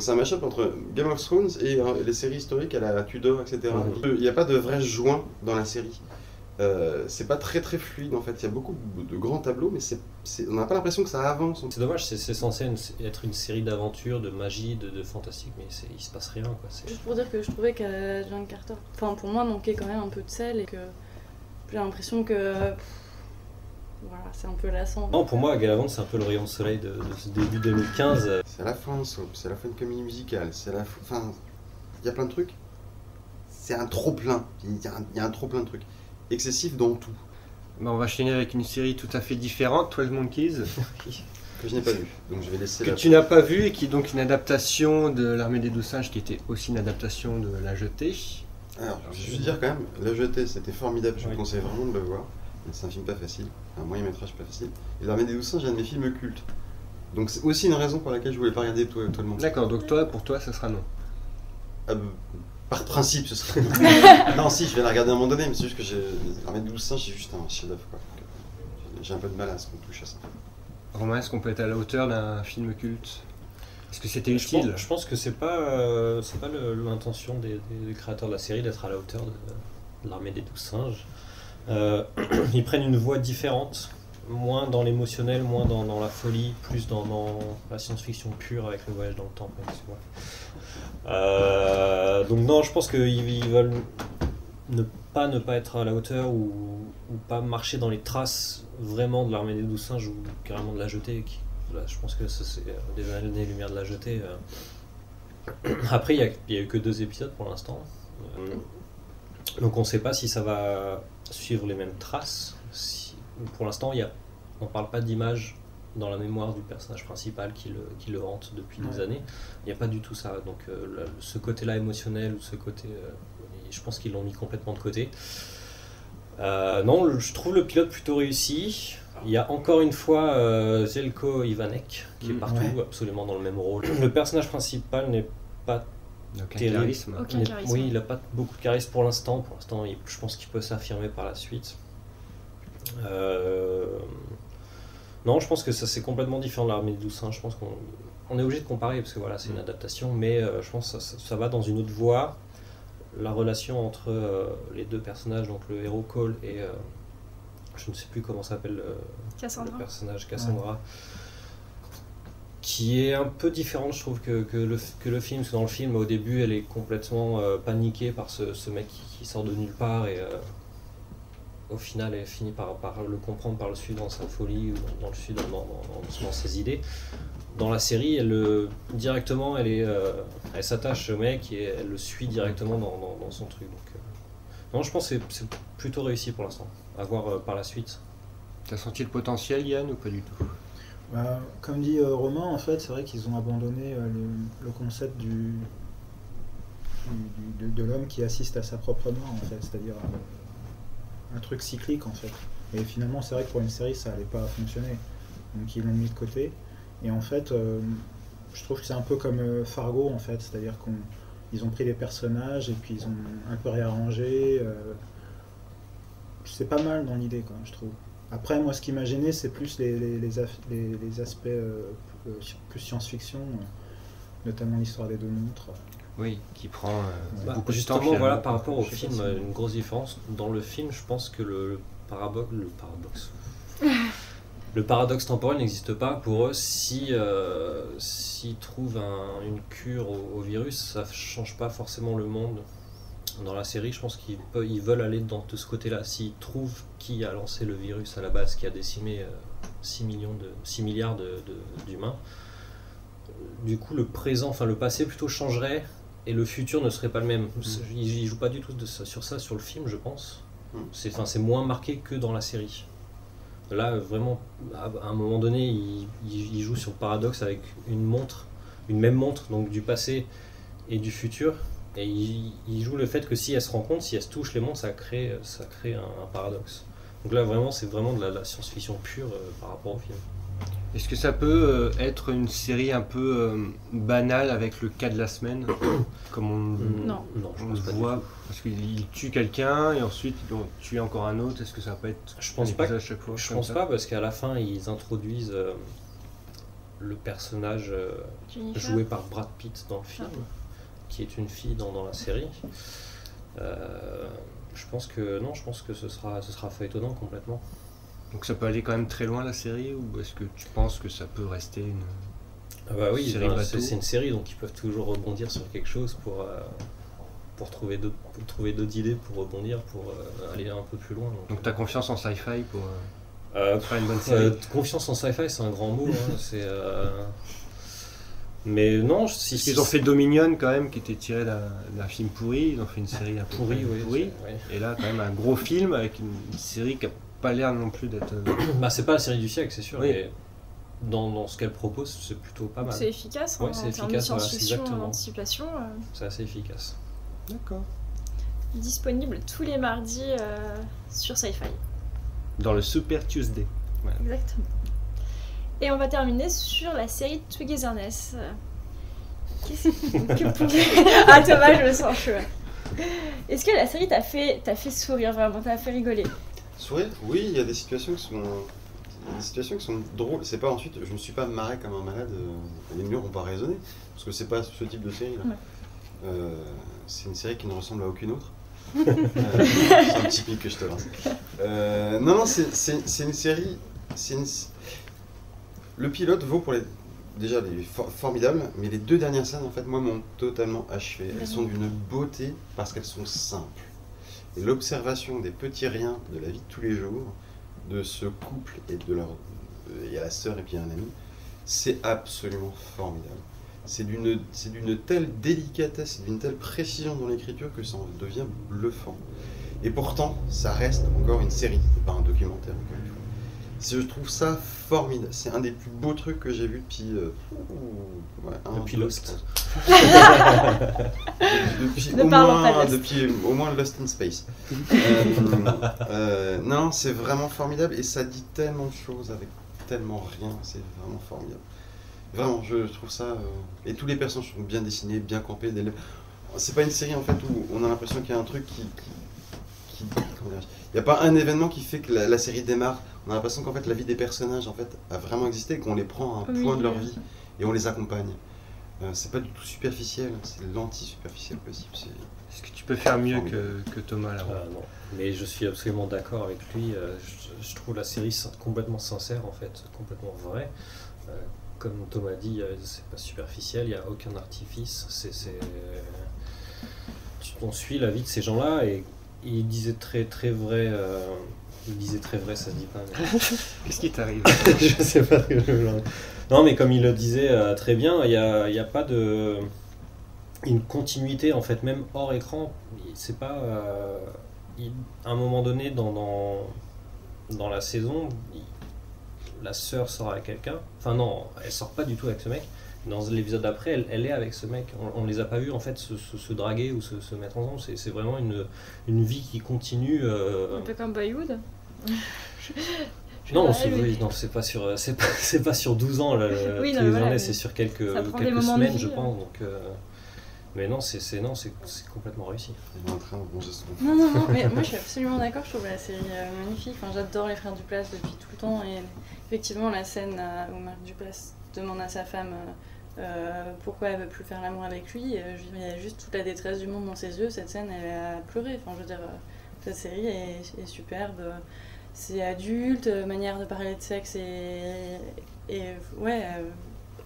Donc c'est un mashup entre Game of Thrones et les séries historiques à la Tudor, etc. Il n'y a pas de vrai joint dans la série. C'est pas très très fluide en fait, il y a beaucoup de grands tableaux, mais on n'a pas l'impression que ça avance. C'est dommage, c'est censé être une série d'aventures, de magie, de fantastique, mais il se passe rien, quoi. Juste pour dire que je trouvais qu'Agent Carter, enfin pour moi, manquait quand même un peu de sel et que j'ai l'impression que voilà, c'est un peu lassant. Non, pour moi, Galavant, c'est un peu le rayon de soleil de ce début 2015. C'est à la fin, c'est à la fin une comédie musicale, enfin, il y a plein de trucs. C'est un trop plein, il y a un trop plein de trucs. Excessif dans tout. Bah, on va enchaîner avec une série tout à fait différente, 12 Monkeys. Que je n'ai pas vu, donc je vais laisser que tu n'as pas vu et qui est donc une adaptation de l'Armée des 12 singes qui était aussi une adaptation de La Jetée. Alors, je veux dire quand même, La Jetée c'était formidable, je vous conseille vraiment de le voir. C'est un film pas facile, un moyen métrage pas facile. Et l'Armée des 12 singes est un de mes films cultes. Donc c'est aussi une raison pour laquelle je voulais pas regarder tout le monde. D'accord, donc pour toi ça sera non. Par principe, ce serait. Non, si, je vais la regarder à un moment donné, mais c'est juste que l'Armée des 12 singes, c'est juste un chef-d'œuvre, quoi. J'ai un peu de mal à ce qu'on touche à ça. Romain, est-ce qu'on peut être à la hauteur d'un film culte? Est-ce que c'était utile? Je pense que c'est pas l'intention des créateurs de la série d'être à la hauteur de l'Armée des 12 singes. Ils prennent une voie différente, moins dans l'émotionnel, moins dans la folie, plus dans la science-fiction pure avec le voyage dans le temps. Donc non, je pense qu'ils veulent ne pas être à la hauteur ou pas marcher dans les traces vraiment de l'Armée des 12 singes ou carrément de La Jetée. Là, je pense que c'est des années-lumière de La Jetée. Après, il n'y a eu que 2 épisodes pour l'instant. Donc on ne sait pas si ça va suivre les mêmes traces. Pour l'instant, on ne parle pas d'image dans la mémoire du personnage principal qui le hante depuis des années. Il n'y a pas du tout ça. Donc ce côté-là émotionnel ou ce côté... je pense qu'ils l'ont mis complètement de côté. Non, je trouve le pilote plutôt réussi. Il y a encore une fois Zeljko Ivanek qui est partout, absolument dans le même rôle. Le personnage principal n'est pas terrible. Aucun charisme. Oui, il n'a pas beaucoup de charisme pour l'instant. Pour l'instant, je pense qu'il peut s'affirmer par la suite. Non, je pense que ça c'est complètement différent de l'Armée des 12 singes. Je pense qu'on est obligé de comparer parce que voilà, c'est une adaptation, mais je pense que ça va dans une autre voie. La relation entre les 2 personnages, donc le héros Cole et je ne sais plus comment s'appelle le personnage Cassandra, qui est un peu différente, je trouve, que le film. Parce que dans le film, au début, elle est complètement paniquée par ce mec qui sort de nulle part et au final, elle finit par le comprendre, par le suivre dans sa folie ou dans le suivre dans ses idées. Dans la série, elle s'attache au mec et elle le suit directement dans son truc. Donc, non, je pense que c'est plutôt réussi pour l'instant. À voir par la suite. T'as senti le potentiel, Yann, ou pas du tout? Comme dit Romain, en fait, c'est vrai qu'ils ont abandonné le concept de l'homme qui assiste à sa propre mort, en fait, c'est-à-dire un truc cyclique, en fait. Et finalement, c'est vrai que pour une série, ça n'allait pas fonctionner. Donc ils l'ont mis de côté. Et en fait, je trouve que c'est un peu comme Fargo, en fait, c'est-à-dire qu'ils ont pris les personnages et puis ils ont un peu réarrangé. C'est pas mal dans l'idée, quoi, je trouve. Après, moi, ce qui m'a gêné, c'est plus les aspects plus science-fiction, notamment l'histoire des 2 montres. Oui, qui prend beaucoup de temps. Justement, voilà, par rapport au film, une grosse différence. Dans le film, je pense que le paradoxe temporel n'existe pas pour eux. S'ils trouvent une cure au virus, ça ne change pas forcément le monde. Dans la série, je pense qu'ils veulent aller dans ce côté-là. S'ils trouvent qui a lancé le virus à la base, qui a décimé 6 milliards d'humains, du coup le passé plutôt changerait et le futur ne serait pas le même. Ils jouent pas du tout sur ça sur le film, je pense. C'est moins marqué que dans la série. Là, vraiment, à un moment donné, ils jouent sur le paradoxe avec une même montre, donc du passé et du futur. Et ils jouent le fait que si elles se rencontrent, si elles se touchent les montres, ça crée un paradoxe. Donc là, vraiment, c'est vraiment de la science-fiction pure par rapport au film. Est-ce que ça peut être une série un peu banale avec le cas de la semaine, comme on le voit, parce qu'il tue quelqu'un et ensuite il doit tuer encore un autre? Est-ce que ça va pas être Je pense pas. À chaque fois, Je pense pas, parce qu'à la fin ils introduisent le personnage joué par Brad Pitt dans le film, qui est une fille dans la série. Je pense que ce sera feuilletonnant complètement. Donc ça peut aller quand même très loin la série, ou est-ce que tu penses que ça peut rester une série bateau ? C'est une série, donc ils peuvent toujours rebondir sur quelque chose pour trouver d'autres idées, pour rebondir, pour aller un peu plus loin. Donc tu as confiance en Sci-Fi pour faire une bonne série ? Confiance en Sci-Fi, c'est un grand mot. C'est, mais non, ils ont fait Dominion quand même, qui était tiré d'un film pourri. Ils ont fait une série un peu pourrie. Et là, quand même, un gros film avec une série qui n'a pas l'air non plus d'être. C'est pas la série du siècle, c'est sûr. Oui. Mais dans ce qu'elle propose, c'est plutôt pas mal. C'est efficace. C'est efficace. Exactement. Anticipation. C'est assez efficace. D'accord. Disponible tous les mardis sur Sci-Fi. Dans le Super Tuesday. Voilà. Exactement. Et on va terminer sur la série Togetherness. Ah Thomas, je me sens chaud. Est-ce que la série t'a fait sourire vraiment, t'a fait rigoler? Sourire? Oui, il y a des situations qui sont drôles. C'est pas ensuite, je me suis pas marré comme un malade. Les murs ont pas résonné parce que c'est pas ce type de série là. Ouais. C'est une série qui ne ressemble à aucune autre. C'est un petit pic que je te lance. Non, c'est une série. Le pilote vaut pour déjà les formidables, mais les 2 dernières scènes en fait moi m'ont totalement achevé. Elles sont d'une beauté parce qu'elles sont simples. Et l'observation des petits riens de la vie de tous les jours, de ce couple et il y a la sœur et puis un ami, c'est absolument formidable. C'est d'une telle délicatesse et d'une telle précision dans l'écriture que ça en devient bluffant. Et pourtant, ça reste encore une série, c'est pas un documentaire encore une fois. Je trouve ça formidable. C'est un des plus beaux trucs que j'ai vu depuis... depuis Lost. depuis au moins Lost in Space. Non, c'est vraiment formidable et ça dit tellement de choses avec tellement rien. C'est vraiment formidable. Vraiment, je trouve ça... Et tous les personnages sont bien dessinés, bien campés. C'est pas une série en fait où on a l'impression qu'il y a un truc qui il n'y a pas un événement qui fait que la série démarre. On a l'impression qu'en fait la vie des personnages en fait a vraiment existé, qu'on les prend à un point de leur vie et on les accompagne. C'est pas du tout superficiel, c'est l'anti-superficiel possible. Est-ce que tu peux faire mieux que Thomas là? Non, mais je suis absolument d'accord avec lui. Je trouve la série complètement sincère en fait, complètement vraie. Comme Thomas dit, c'est pas superficiel, il n'y a aucun artifice. On suit la vie de ces gens-là et il disait très vrai. Il disait très vrai, ça se dit pas. Mais... Qu'est-ce qui t'arrive? Je sais pas. Non, mais comme il le disait très bien, il y a pas de une continuité en fait, même hors écran. C'est pas à un moment donné dans la saison, la sœur sort avec quelqu'un. Enfin non, elle sort pas du tout avec ce mec. Dans l'épisode d'après, elle est avec ce mec. On les a pas vus en fait se draguer ou se mettre ensemble. C'est vraiment une vie qui continue. Un peu comme Boyhood. Non, c'est pas sur 12 ans là, oui, tous les journées, c'est sur quelques semaines, je pense. Donc, mais non, c'est complètement réussi. Non, mais moi je suis absolument d'accord. Je trouve la série magnifique. Enfin, j'adore les frères Duplass depuis tout le temps et effectivement la scène où Marc Duplass demande à sa femme pourquoi elle veut plus faire l'amour avec lui. Il y a juste toute la détresse du monde dans ses yeux. Cette scène, elle a pleuré. Enfin, je veux dire, cette série est superbe. C'est adulte, manière de parler de sexe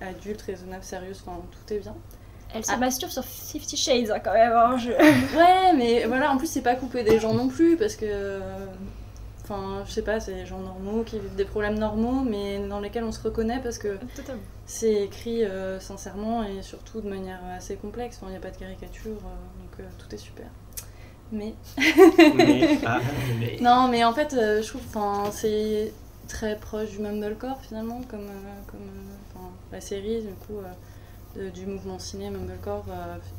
adulte, raisonnable, sérieuse. Enfin, tout est bien. Elle se masturbe sur 50 Shades quand même. Ouais, mais voilà, en plus c'est pas coupé des gens non plus parce que. Enfin, je sais pas, c'est des gens normaux qui vivent des problèmes normaux, mais dans lesquels on se reconnaît parce que c'est écrit sincèrement et surtout de manière assez complexe. Enfin, il n'y a pas de caricature, donc tout est super. Mais. Non, mais en fait, je trouve que c'est très proche du mumblecore finalement, comme la série, du coup. Du mouvement ciné mumblecore,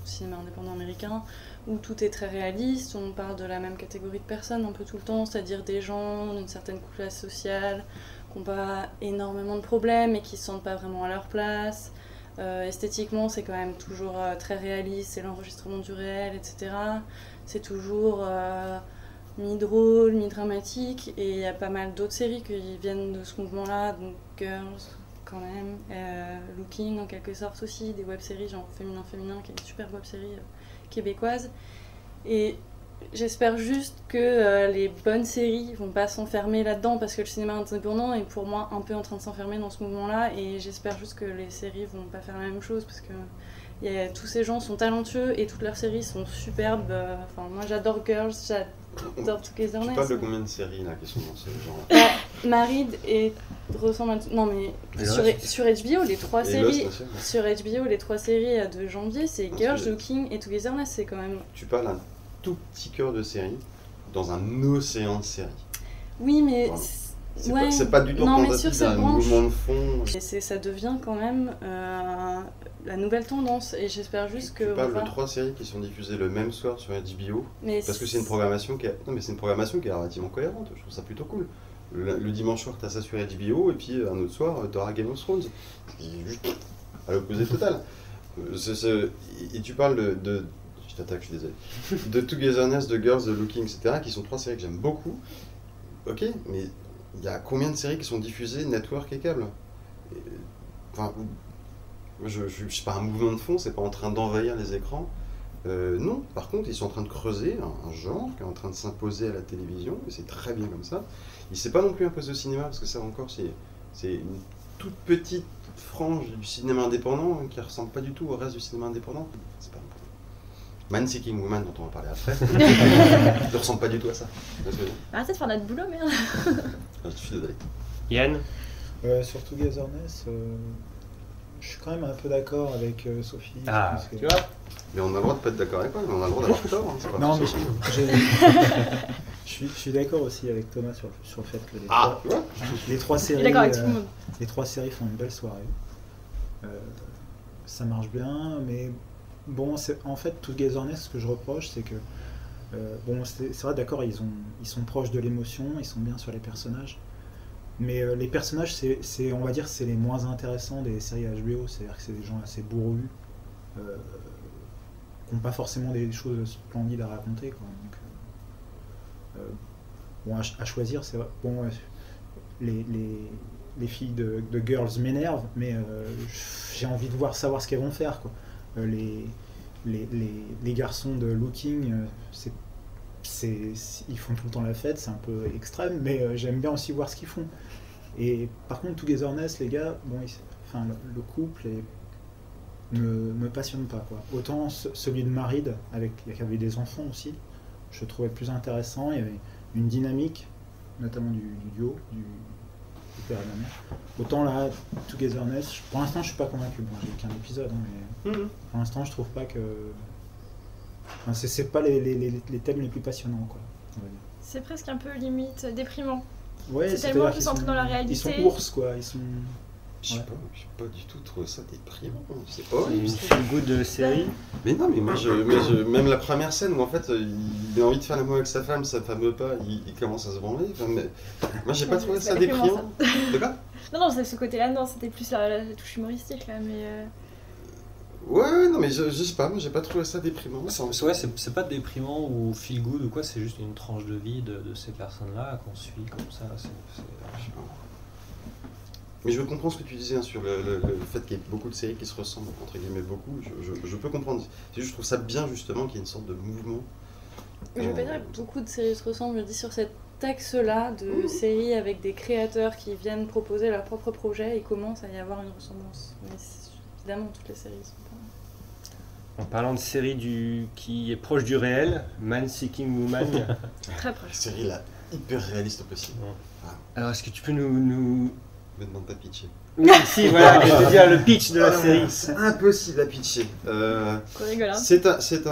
cinéma indépendant américain, où tout est très réaliste, on parle de la même catégorie de personnes un peu tout le temps, c'est-à-dire des gens d'une certaine classe sociale qui n'ont pas énormément de problèmes et qui ne se sentent pas vraiment à leur place. Esthétiquement, c'est quand même toujours très réaliste, c'est l'enregistrement du réel, etc. C'est toujours mi-drôle, mi-dramatique, et il y a pas mal d'autres séries qui viennent de ce mouvement-là, donc Girls, quand même. Looking, en quelque sorte aussi, des web-séries genre Féminin, qui est une super web-série québécoise. Et j'espère juste que les bonnes séries vont pas s'enfermer là-dedans, parce que le cinéma indépendant est pour moi un peu en train de s'enfermer dans ce mouvement-là, et j'espère juste que les séries vont pas faire la même chose, parce que tous ces gens sont talentueux et toutes leurs séries sont superbes. Enfin, moi j'adore Girls, j'adore Togetherness. Tu parles de combien de séries là qui sont dans ce genre? Married et ressemble à... Non mais sur HBO les 3 séries Lost, sur HBO les 3 séries de janvier, c'est Girls, Looking et Togetherness, c'est quand même... Tu parles d'un tout petit cœur de série dans un océan de séries. Oui mais... Voilà. Ouais. C'est pas du tout représentatif d'un mouvement de fond. Et ça devient quand même la nouvelle tendance, et j'espère juste que... Tu parles de 3 séries qui sont diffusées le même soir sur HBO, parce que c'est une programmation qui est... Non mais c'est une programmation qui est relativement cohérente, je trouve ça plutôt cool. Le dimanche soir t'as ça sur HBO, et puis un autre soir t'auras Game of Thrones. Juste à l'opposé total. Et tu parles de... Je t'attaque, je suis désolé. De Togetherness, de Girls, de Looking, etc., qui sont 3 séries que j'aime beaucoup. Ok, mais... Il y a combien de séries qui sont diffusées network et câble? Enfin, je suis pas un mouvement de fond, c'est pas en train d'envahir les écrans. Non, par contre, ils sont en train de creuser un genre qui est en train de s'imposer à la télévision, et c'est très bien comme ça. Il s'est pas non plus imposé au cinéma, parce que ça encore, c'est une toute petite frange du cinéma indépendant qui ressemble pas du tout au reste du cinéma indépendant. C'est pas Man Seeking Woman, dont on va parler après, ne ressemble pas du tout à ça. Arrêtez de faire notre boulot, merde. Je suis désolé. Yann? Sur Togetherness, je suis quand même un peu d'accord avec Sophie. Ah, que... tu vois? Mais on a le droit de pas être d'accord avec toi, mais on a le droit d'avoir tort. Hein, c'est pas non, mais possible. je suis d'accord aussi avec Thomas sur le fait que les 3 Je séries, suis d'accord avec tout le monde. les 3 séries font une belle soirée. Ça marche bien, mais bon, en fait, Togetherness, ce que je reproche, c'est que bon, c'est vrai, d'accord, ils sont proches de l'émotion, ils sont bien sur les personnages, mais les personnages, on va dire, c'est les moins intéressants des séries HBO, c'est-à-dire que c'est des gens assez bourrus, qui n'ont pas forcément des choses splendides à raconter, quoi. Donc, bon, à choisir, c'est vrai. Bon, les filles de Girls m'énervent, mais j'ai envie de savoir ce qu'elles vont faire, quoi. Les garçons de Looking, ils font tout le temps la fête, c'est un peu extrême, mais j'aime bien aussi voir ce qu'ils font. Et par contre, Togetherness, les gars, bon, le couple me passionne pas, quoi. Autant celui de Married, avec des enfants aussi, je trouvais plus intéressant, il y avait une dynamique, notamment du duo, du père et de la mère. Autant là, Togetherness, pour l'instant je suis pas convaincu, bon, j'ai qu'un épisode, hein, mais pour l'instant je trouve pas que... Enfin, c'est pas les thèmes les plus passionnants, quoi, on va dire. C'est presque un peu limite déprimant. Ouais, c'est tellement plus entré dans la réalité. Ils sont ours, quoi, ils sont... Je sais pas du tout trouvé ça déprimant. C'est horrible. C'est une goût de série. Mais non, mais moi, même la première scène où en fait il a envie de faire l'amour avec sa femme veut pas, il commence à se branler. Enfin, mais... Moi j'ai pas trouvé ça déprimant. De quoi? Non, c'est ce côté-là, non, c'était plus la touche humoristique là, mais. Ouais, non, mais je sais pas, moi j'ai pas trouvé ça déprimant. Ouais, c'est pas déprimant ou feel good ou quoi, c'est juste une tranche de vie de ces personnes-là qu'on suit comme ça. Je sais pas. Mais je comprends ce que tu disais, hein, sur le fait qu'il y ait beaucoup de séries qui se ressemblent, entre guillemets beaucoup, je peux comprendre. C'est juste, je trouve ça bien justement qu'il y ait une sorte de mouvement. Je veux pas dire que beaucoup de séries se ressemblent, je dis sur cet axe-là de séries avec des créateurs qui viennent proposer leur propre projet, il commence à y avoir une ressemblance. Mais évidemment, toutes les séries sont pas... En parlant de série qui est proche du réel, Man Seeking Woman. Très proche. La série là, hyper réaliste possible. Alors est-ce que tu peux nous... Me demande pas pitcher. Oui, si, voilà, je veux dire le pitch de la série. C'est impossible à pitcher. C'est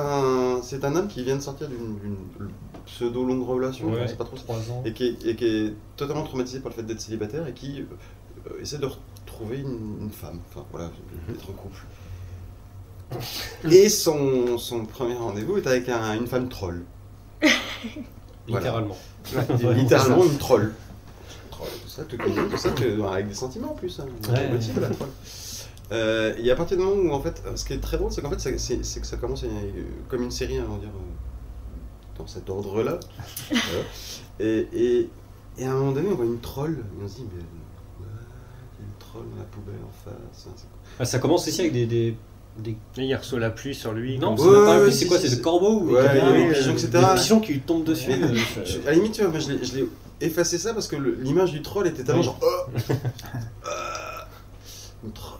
un homme qui vient de sortir d'une pseudo-longue relation, ouais, c'est pas trop 3 ans. et qui est totalement traumatisé par le fait d'être célibataire et qui essaie de retrouver une femme, enfin voilà, d'être en couple. Et son premier rendez-vous est avec une femme troll. Littéralement. Voilà. Littéralement une troll. Tout ça, avec des sentiments en plus. Hein, motif, la troll. Et à partir du moment où, en fait, ce qui est très drôle, c'est qu'en fait, c'est que ça commence comme une série, on va dire, dans cet ordre-là. Et à un moment donné, on voit une troll, et on se dit, mais... une troll. troll dans la poubelle en face. Ça commence aussi avec des... Il reçoit la pluie sur lui. Non, c'est pas la pluie, c'est quoi? C'est le corbeau ou des pigeons, etc. Des pigeons qui lui tombent dessus. À la limite, tu vois, moi, je l'ai effacé ça parce que l'image du troll était tellement genre... le troll.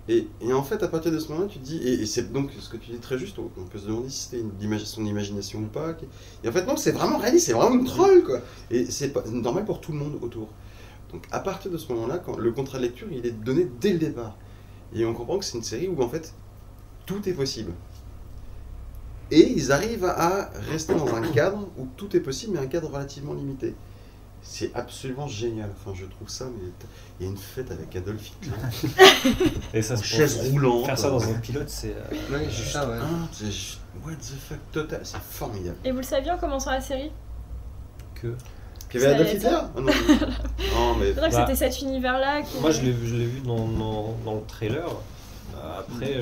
Et en fait, à partir de ce moment-là, tu te dis... Et c'est donc ce que tu dis très juste, on peut se demander si c'était son imagination ou pas. Et en fait, non, c'est vraiment réaliste, c'est vraiment un troll, quoi. Et c'est normal pour tout le monde autour. Donc à partir de ce moment-là, quand le contrat de lecture, il est donné dès le départ. Et on comprend que c'est une série où, en fait, tout est possible. Et ils arrivent à rester dans un cadre où tout est possible, mais un cadre relativement limité. C'est absolument génial. Enfin, je trouve ça, mais il y a une fête avec Adolf Hitler. Et ça, chaise roulante. Faire ça dans un pilote, c'est... Ouais, j'ai ça, ouais. What the fuck total, c'est formidable. Et vous le saviez en commençant la série? Qu'il y avait Adolf Hitler? Non, mais... C'est vrai que c'était cet univers-là qui... Moi, je l'ai vu dans le trailer. Après,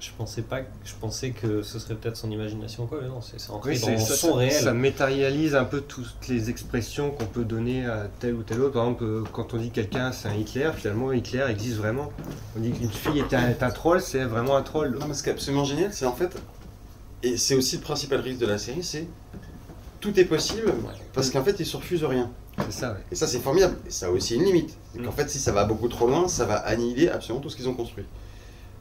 je pensais que ce serait peut-être son imagination, quoi, mais non, c'est ancré dans son réel. Ça matérialise un peu toutes les expressions qu'on peut donner à tel ou tel autre. Par exemple, quand on dit quelqu'un c'est un Hitler, finalement Hitler existe vraiment. On dit qu'une fille est un troll, c'est vraiment un troll. Non, mais ce qui est absolument génial, c'est en fait, et c'est aussi le principal risque de la série, c'est tout est possible, parce qu'en fait ils se refusent rien. C'est ça, ouais. Et ça c'est formidable, et ça a aussi une limite. C'est qu'en fait si ça va beaucoup trop loin, ça va annihiler absolument tout ce qu'ils ont construit.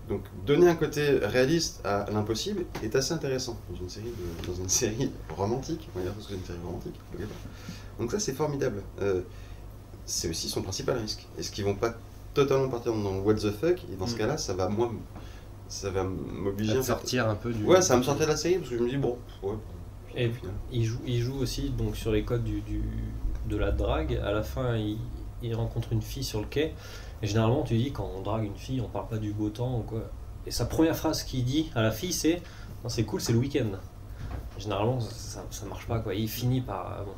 Donc donner un côté réaliste à l'impossible est assez intéressant dans une série romantique, on va dire parce que c'est une série romantique. Donc ça c'est formidable. C'est aussi son principal risque. Est-ce qu'ils vont pas totalement partir dans le what the fuck? Et dans ce cas-là, ça va m'obliger à sortir un peu du... Ouais, ça va me sortir de la série parce que je me dis bon, ouais. Et il joue aussi donc sur les codes de la drague. À la fin, il rencontre une fille sur le quai. Et généralement, tu dis, quand on drague une fille, on parle pas du beau temps ou quoi. Et sa première phrase qu'il dit à la fille, c'est « c'est cool, c'est le week-end ». Généralement, ça marche pas, quoi. Il finit par... Bon,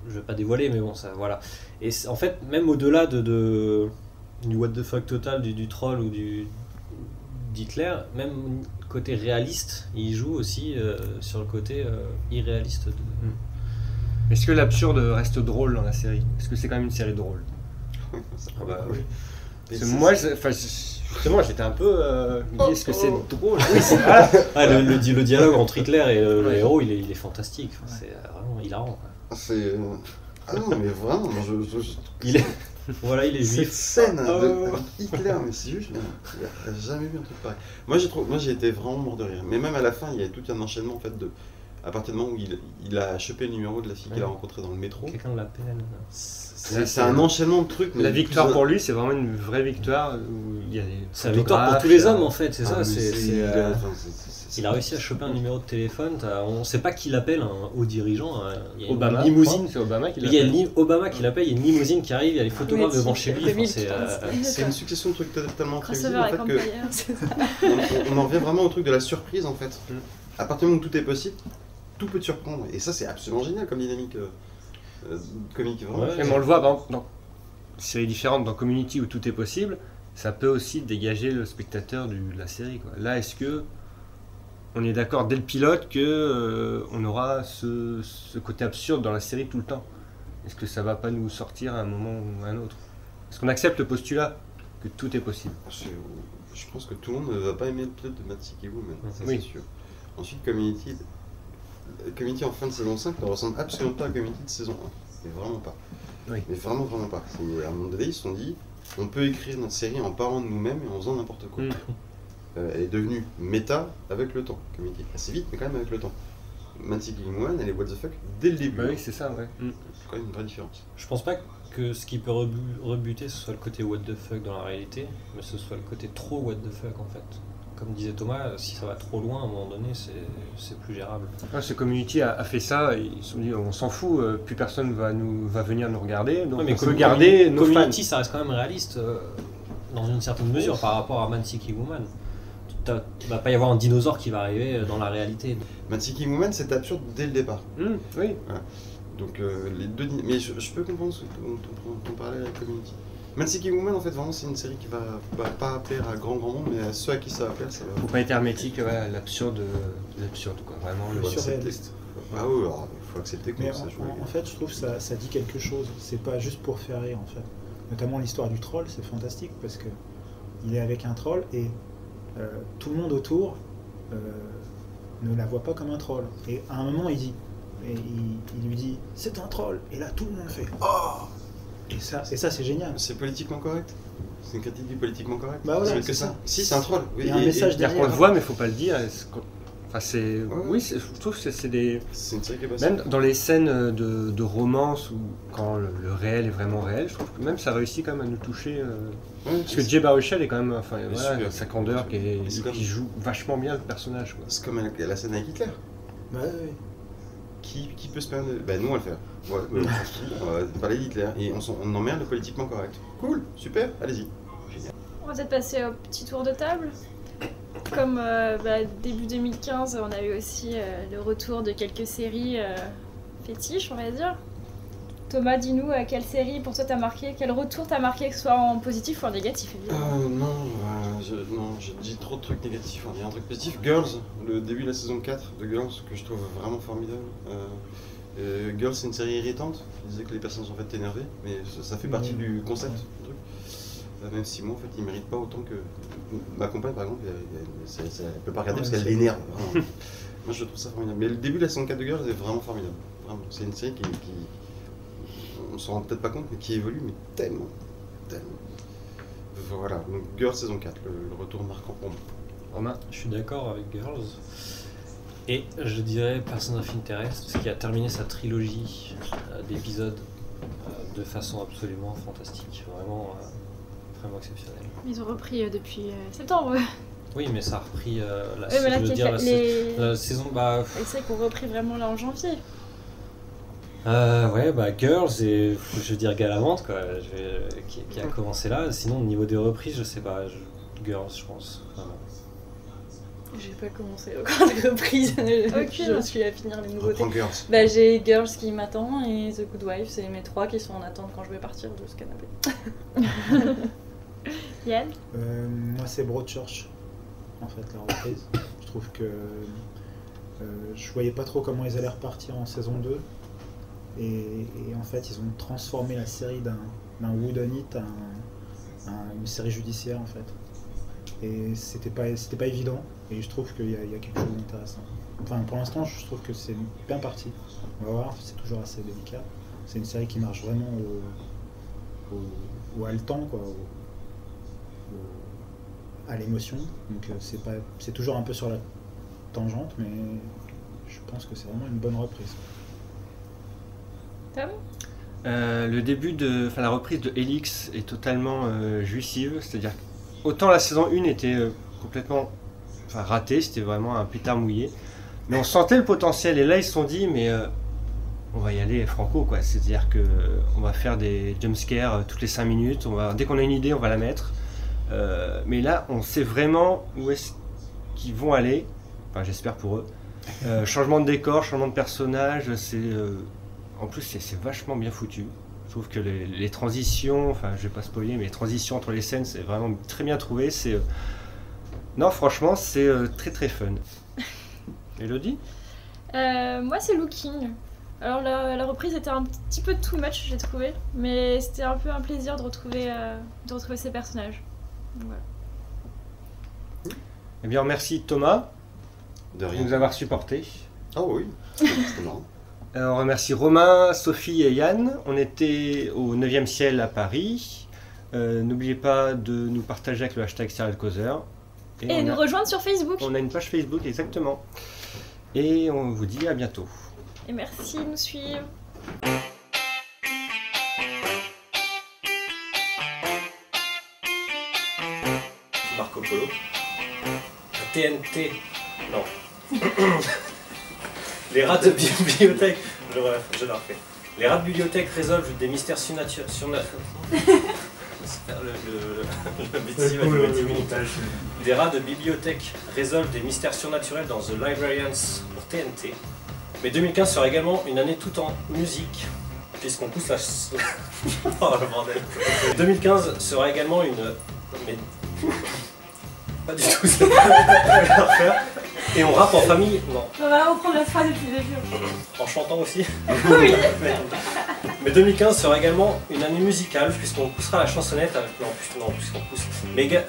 je vais pas dévoiler, mais bon, ça, voilà. Et en fait, même au-delà du what the fuck total, du troll ou d'Hitler, même côté réaliste, il joue aussi sur le côté irréaliste. Est-ce que l'absurde reste drôle dans la série? Est-ce que c'est quand même une série drôle? Oui. Moi, justement, j'étais un peu... est-ce que c'est drôle? Le dialogue entre Hitler et le héros, il est fantastique. Enfin, c'est vraiment hilarant. Ah non, mais vraiment, il est juif. Cette scène de Hitler, mais c'est juste, j'ai jamais vu un truc pareil. Moi, j'ai été vraiment mort de rire. Mais même à la fin, il y a tout un enchaînement en fait à partir du moment où il a chopé le numéro de la fille qu'il a rencontrée dans le métro. Quelqu'un l'appelle. C'est un enchaînement de trucs. La victoire pour lui, c'est vraiment une vraie victoire. C'est la victoire pour tous les hommes en fait, c'est ça. Il a réussi à choper un numéro de téléphone. On ne sait pas qui l'appelle, un haut dirigeant. Il y a Obama, une limousine. C'est Obama qui l'appelle. Il y a Obama qui l'appelle, il y a une limousine qui arrive, il y a les photographes devant chez lui. C'est une succession de trucs tellement prévisibles en fait que on en revient vraiment au truc de la surprise en fait. À partir du moment où tout est possible, tout peut te surprendre. Et ça, c'est absolument génial comme dynamique comique. Vraiment. Ouais, mais on le voit, par exemple, dans une série différente, dans Community où tout est possible, ça peut aussi dégager le spectateur de la série, quoi. Là, est-ce que on est d'accord dès le pilote que on aura ce côté absurde dans la série tout le temps? Est-ce que ça va pas nous sortir à un moment ou à un autre? Est-ce qu'on accepte le postulat que tout est possible? Je pense que tout le monde ne va pas aimer le pilote de Mad City Woman, ça oui. c'est sûr. Ensuite, Community en fin de saison 5 ne ressemble absolument pas à Community de saison 1. Mais vraiment pas. Oui. Mais vraiment pas. À un moment donné, ils se sont dit, on peut écrire notre série en parlant de nous-mêmes et en faisant n'importe quoi. Elle est devenue méta avec le temps. Community assez vite, mais quand même avec le temps. Mad City Woman, elle est what the fuck dès le début. Bah oui, c'est ça, ouais. C'est quand même une vraie différence. Je pense pas que ce qui peut rebuter, ce soit le côté what the fuck dans la réalité, mais ce soit le côté trop what the fuck en fait. Comme disait Thomas, si ça va trop loin, à un moment donné, c'est plus gérable. Ce Community a fait ça, ils se sont dit on s'en fout, plus personne va venir nous regarder, donc on peut garder nos fans. Community, ça reste quand même réaliste dans une certaine mesure par rapport à Mad City Woman. Il va pas y avoir un dinosaure qui va arriver dans la réalité. Mad City Woman, c'est absurde dès le départ. Oui. Voilà. Donc les deux... Mais je peux comprendre ton parallèle avec Community. Mad City Woman, en fait, vraiment, c'est une série qui va pas plaire à grand monde, mais à ceux à qui ça va plaire, ça va... Faut pas être hermétique, ouais, l'absurde, quoi. Vraiment, le surréaliste. Ah oui, alors, faut accepter que mais ça joue. En fait, je trouve que ça dit quelque chose. C'est pas juste pour faire rire, en fait. notamment l'histoire du troll, c'est fantastique parce que il est avec un troll et tout le monde autour ne la voit pas comme un troll. Et à un moment, il lui dit c'est un troll. Et là, tout le monde fait oh. Et ça c'est génial. C'est politiquement correct. C'est une critique du politiquement correct. Bah voilà, c'est que ça. Si, c'est un troll. Oui, il y a un message derrière. On le voit, mais faut pas le dire. Enfin, je trouve que c'est des. C'est une série qui est passée. Même dans les scènes de romance où quand le réel est vraiment réel, je trouve que même ça réussit quand même à nous toucher. Parce que Jay Baruchel est quand même, voilà, sa candeur qui joue vachement bien le personnage. Quoi. C'est comme la scène avec Hitler. Ouais. Qui peut se permettre Ben nous on va le faire. Ouais, on va parler d'Hitler et on emmerde le politiquement correct. Cool, super, allez-y. On va peut-être passer au petit tour de table. Comme début 2015, on a eu aussi le retour de quelques séries fétiches, on va dire. Thomas, dis-nous, quelle série pour toi t'as marqué, quel retour t'as marqué, que ce soit en positif ou en négatif, évidemment. Non, j'ai dit trop de trucs négatifs, on va dire un truc positif. Girls, le début de la saison 4 de Girls, que je trouve vraiment formidable. Girls, c'est une série irritante, je disais que les personnes sont faites t'énerver, mais ça fait partie du concept du truc. Même si moi, en fait, il mérite pas autant que ma compagne, par exemple, elle peut pas regarder parce qu'elle l'énerve. Moi, je trouve ça formidable. Mais le début de la saison 4 de Girls est vraiment formidable. Vraiment. C'est une série qui on s'en rend peut-être pas compte, mais qui évolue, mais tellement. Voilà, donc Girls saison 4, le retour marquant pour moi. Romain, je suis d'accord avec Girls. Et je dirais Person of Interest, qui a terminé sa trilogie d'épisodes de façon absolument fantastique. Vraiment exceptionnel. Ils ont repris depuis septembre. Oui, mais ça a repris la saison. C'est qu'on repris vraiment là en janvier. Girls et je veux dire Galavante quoi, qui a commencé là. Sinon, au niveau des reprises, je sais pas. Girls, je pense. Vraiment. J'ai pas commencé encore des reprises. Je suis à finir les nouveautés. Girls. J'ai Girls qui m'attend et The Good Wife, c'est mes 3 qui sont en attente quand je vais partir de ce canapé. Yann moi c'est Broadchurch en fait la reprise. Je trouve que je voyais pas trop comment ils allaient repartir en saison 2 et en fait ils ont transformé la série d'un whodunit à une série judiciaire en fait. Et c'était pas évident et je trouve qu'il y a quelque chose d'intéressant. Enfin pour l'instant je trouve que c'est bien parti. On va voir, c'est toujours assez délicat. C'est une série qui marche vraiment au haletant quoi. À l'émotion, donc c'est toujours un peu sur la tangente, mais je pense que c'est vraiment une bonne reprise. Tom ? La reprise de Helix est totalement jouissive, c'est-à-dire autant la saison 1 était complètement ratée, c'était vraiment un pétard mouillé, mais on sentait le potentiel et là ils se sont dit mais on va y aller franco quoi, c'est-à-dire que on va faire des jumpscares toutes les 5 minutes, dès qu'on a une idée on va la mettre. Mais là, on sait vraiment où est-ce qu'ils vont aller. Enfin, j'espère pour eux. Changement de décor, changement de personnage. En plus, c'est vachement bien foutu. Je trouve que les transitions, enfin, je vais pas spoiler, mais les transitions entre les scènes, c'est vraiment très bien trouvé. Non, franchement, c'est très très fun. Elodie ? Moi, c'est Looking. Alors, la reprise était un petit peu too much, j'ai trouvé. Mais c'était un peu un plaisir de retrouver ces personnages. Ouais. Eh bien, merci Thomas de nous avoir supportés. Oh oui, c'était marrant. On remercie Romain, Sophie et Yann. On était au 9e ciel à Paris. N'oubliez pas de nous partager avec le hashtag Serial Causeur. Et nous rejoindre sur Facebook. On a une page Facebook, exactement. Et on vous dit à bientôt. Et merci de nous suivre. Marco Polo. TNT. Non. Les rats de bibliothèque. Je le refais. Les rats de bibliothèque résolvent des mystères surnaturels. Des rats de bibliothèque résolvent des mystères surnaturels dans The Librarians pour TNT. Mais 2015 sera également une année tout en musique, puisqu'on pousse la... Oh le bordel. 2015 sera également une... Mais... Pas du tout, c'est pas... Et on rappe en famille. Non. On va reprendre la phrase depuis le début. En chantant aussi. Oui. Mais 2015 sera également une année musicale, puisqu'on poussera la chansonnette avec... Non, puisqu'on pousse... Méga...